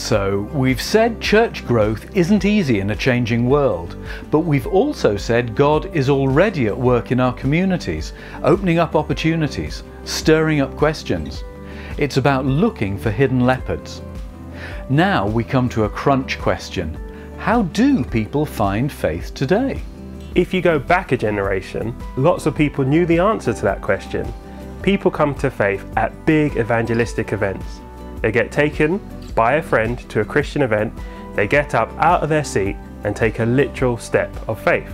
So, we've said church growth isn't easy in a changing world, but we've also said God is already at work in our communities, opening up opportunities, stirring up questions. It's about looking for hidden leopards. Now we come to a crunch question. How do people find faith today? If you go back a generation, lots of people knew the answer to that question. People come to faith at big evangelistic events. They get taken by a friend to a Christian event, they get up out of their seat and take a literal step of faith.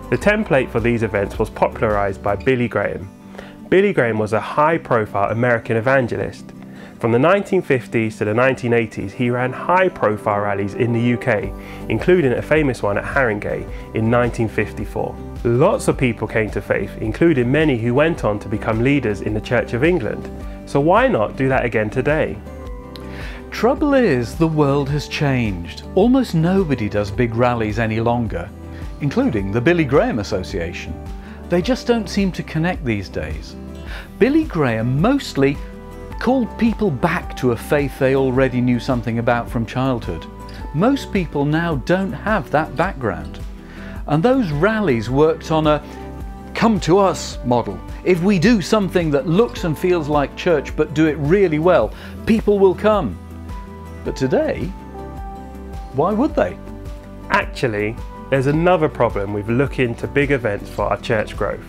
The template for these events was popularised by Billy Graham. Billy Graham was a high-profile American evangelist. From the 1950s to the 1980s, he ran high-profile rallies in the UK, including a famous one at Haringey in 1954. Lots of people came to faith, including many who went on to become leaders in the Church of England. So why not do that again today? Trouble is, the world has changed. Almost nobody does big rallies any longer, including the Billy Graham Association. They just don't seem to connect these days. Billy Graham mostly called people back to a faith they already knew something about from childhood. Most people now don't have that background. And those rallies worked on a come to us model. If we do something that looks and feels like church but do it really well, people will come. But today, why would they? Actually, there's another problem with looking to big events for our church growth.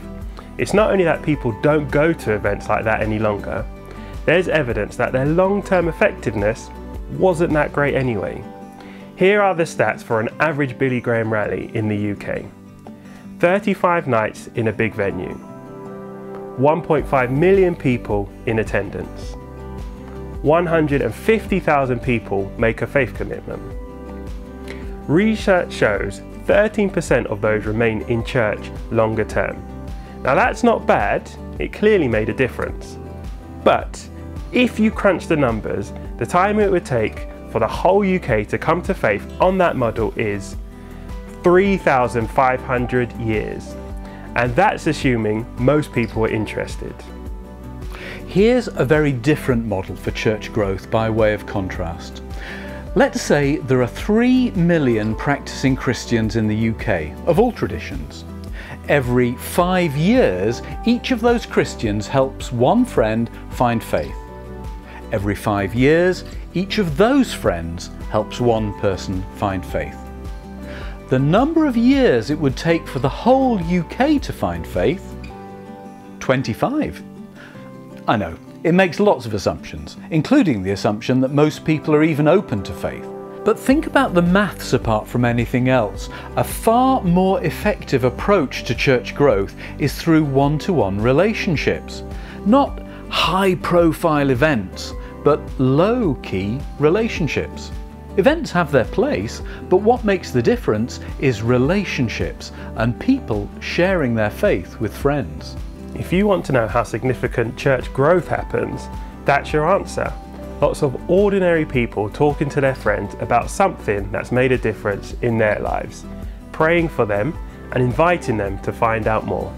It's not only that people don't go to events like that any longer, there's evidence that their long-term effectiveness wasn't that great anyway. Here are the stats for an average Billy Graham rally in the UK. 35 nights in a big venue. 1.5 million people in attendance. 150,000 people make a faith commitment. Research shows 13% of those remain in church longer term. Now that's not bad, it clearly made a difference. But if you crunch the numbers, the time it would take for the whole UK to come to faith on that model is 3,500 years. And that's assuming most people are interested. Here's a very different model for church growth by way of contrast. Let's say there are 3 million practicing Christians in the UK, of all traditions. Every 5 years, each of those Christians helps one friend find faith. Every 5 years, each of those friends helps one person find faith. The number of years it would take for the whole UK to find faith? 25. I know, it makes lots of assumptions, including the assumption that most people are even open to faith. But think about the maths apart from anything else. A far more effective approach to church growth is through one-to-one relationships. Not high-profile events, but low-key relationships. Events have their place, but what makes the difference is relationships and people sharing their faith with friends. If you want to know how significant church growth happens, that's your answer. Lots of ordinary people talking to their friends about something that's made a difference in their lives, praying for them and inviting them to find out more.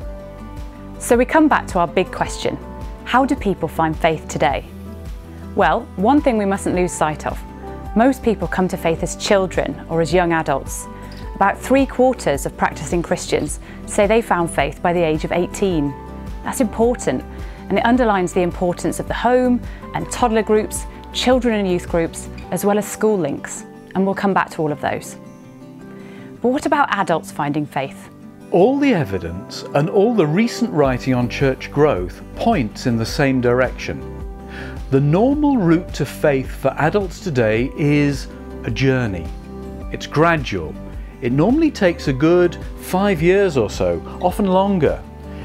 So we come back to our big question. How do people find faith today? Well, one thing we mustn't lose sight of. Most people come to faith as children or as young adults. About 3/4 of practicing Christians say they found faith by the age of 18. That's important, and it underlines the importance of the home and toddler groups, children and youth groups, as well as school links. And we'll come back to all of those. But what about adults finding faith? All the evidence and all the recent writing on church growth points in the same direction. The normal route to faith for adults today is a journey. It's gradual. It normally takes a good 5 years or so, often longer.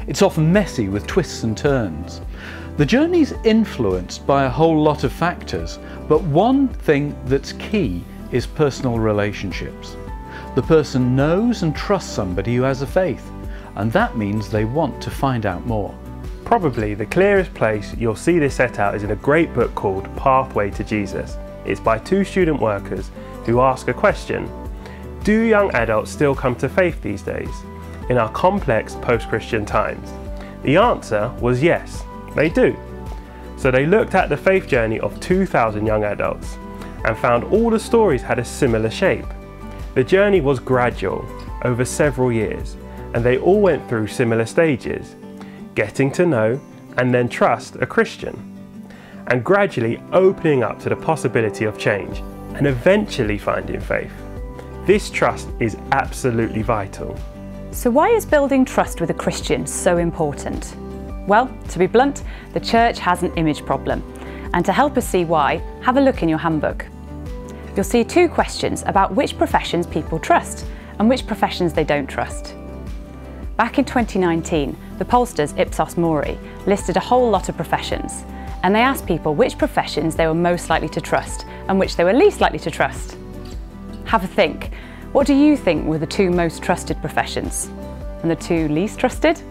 It's often messy with twists and turns. The journey's influenced by a whole lot of factors, but one thing that's key is personal relationships. The person knows and trusts somebody who has a faith, and that means they want to find out more. Probably the clearest place you'll see this set out is in a great book called Pathway to Jesus. It's by 2 student workers who ask a question: do young adults still come to faith these days, in our complex post-Christian times? The answer was yes, they do. So they looked at the faith journey of 2,000 young adults and found all the stories had a similar shape. The journey was gradual, over several years, and they all went through similar stages: getting to know and then trust a Christian, and gradually opening up to the possibility of change, and eventually finding faith. This trust is absolutely vital. So why is building trust with a Christian so important? Well, to be blunt, the church has an image problem. And to help us see why, have a look in your handbook. You'll see 2 questions about which professions people trust and which professions they don't trust. Back in 2019, the pollsters Ipsos Mori listed a whole lot of professions, and they asked people which professions they were most likely to trust and which they were least likely to trust. Have a think. What do you think were the 2 most trusted professions? And the 2 least trusted?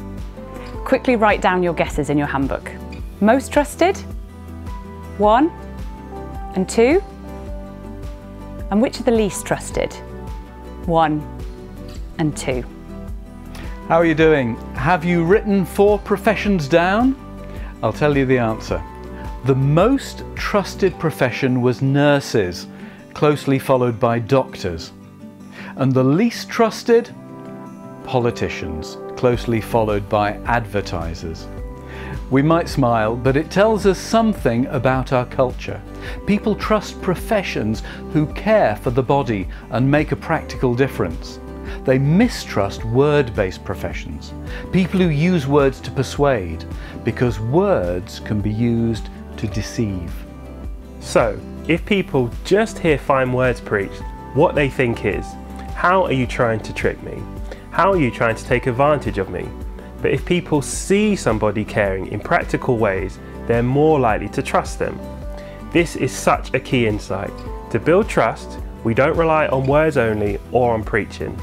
Quickly write down your guesses in your handbook. Most trusted? 1 and 2? And which are the least trusted? 1 and 2. How are you doing? Have you written 4 professions down? I'll tell you the answer. The most trusted profession was nurses, closely followed by doctors. And the least trusted? Politicians, closely followed by advertisers. We might smile, but it tells us something about our culture. People trust professions who care for the body and make a practical difference. They mistrust word-based professions, people who use words to persuade, because words can be used to deceive. So, if people just hear fine words preached, what they think is, how are you trying to trick me? How are you trying to take advantage of me? But if people see somebody caring in practical ways, they're more likely to trust them. This is such a key insight. To build trust, we don't rely on words only or on preaching.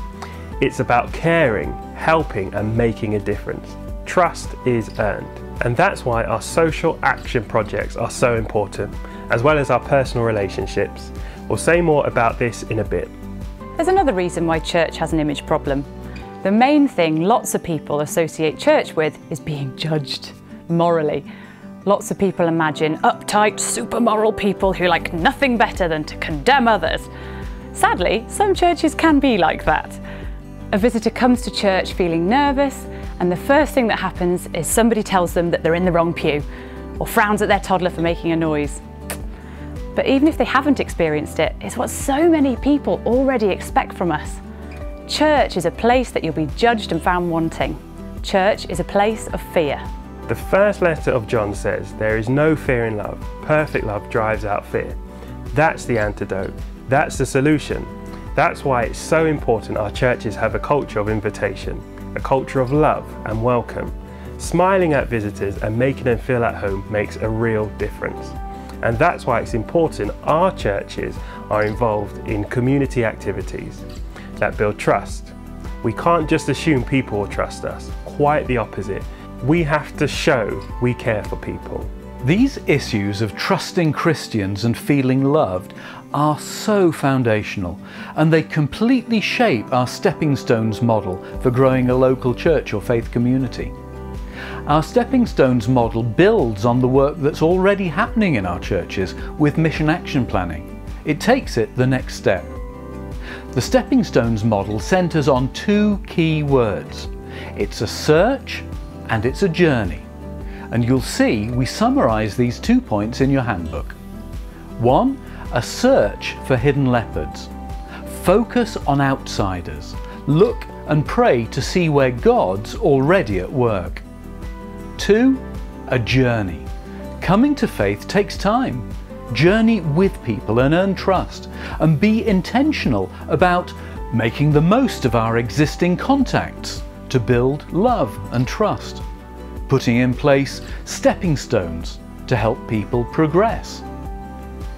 It's about caring, helping, and making a difference. Trust is earned. And that's why our social action projects are so important, as well as our personal relationships. We'll say more about this in a bit. There's another reason why church has an image problem. The main thing lots of people associate church with is being judged morally. Lots of people imagine uptight, super moral people who like nothing better than to condemn others. Sadly, some churches can be like that. A visitor comes to church feeling nervous, and the first thing that happens is somebody tells them that they're in the wrong pew, or frowns at their toddler for making a noise. But even if they haven't experienced it, it's what so many people already expect from us. Church is a place that you'll be judged and found wanting. Church is a place of fear. The first letter of John says, there is no fear in love. Perfect love drives out fear. That's the antidote. That's the solution. That's why it's so important our churches have a culture of invitation, a culture of love and welcome. Smiling at visitors and making them feel at home makes a real difference. And that's why it's important our churches are involved in community activities that build trust. We can't just assume people will trust us, quite the opposite. We have to show we care for people. These issues of trusting Christians and feeling loved are so foundational, and they completely shape our Stepping Stones model for growing a local church or faith community. Our Stepping Stones model builds on the work that's already happening in our churches with mission action planning. It takes it the next step. The Stepping Stones model centres on 2 key words. It's a search and it's a journey. And you'll see we summarise these 2 points in your handbook. 1. A search for hidden leopards. Focus on outsiders. Look and pray to see where God's already at work. 2. A journey. Coming to faith takes time. Journey with people and earn trust, and be intentional about making the most of our existing contacts to build love and trust. Putting in place stepping stones to help people progress.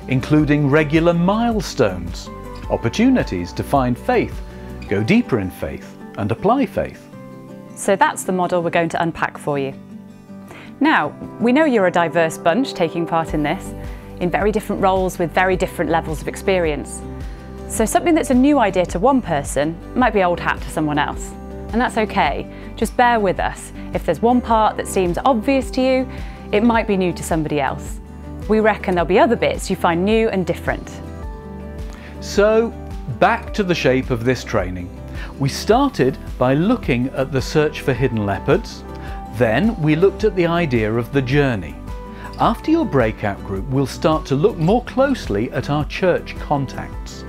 Including regular milestones, opportunities to find faith, go deeper in faith and apply faith. So that's the model we're going to unpack for you. Now, we know you're a diverse bunch taking part in this, in very different roles with very different levels of experience. So something that's a new idea to one person might be old hat to someone else. And that's okay, just bear with us. If there's one part that seems obvious to you, it might be new to somebody else. We reckon there'll be other bits you find new and different. So, back to the shape of this training. We started by looking at the search for hidden leopards. Then we looked at the idea of the journey. After your breakout group, we'll start to look more closely at our church contacts.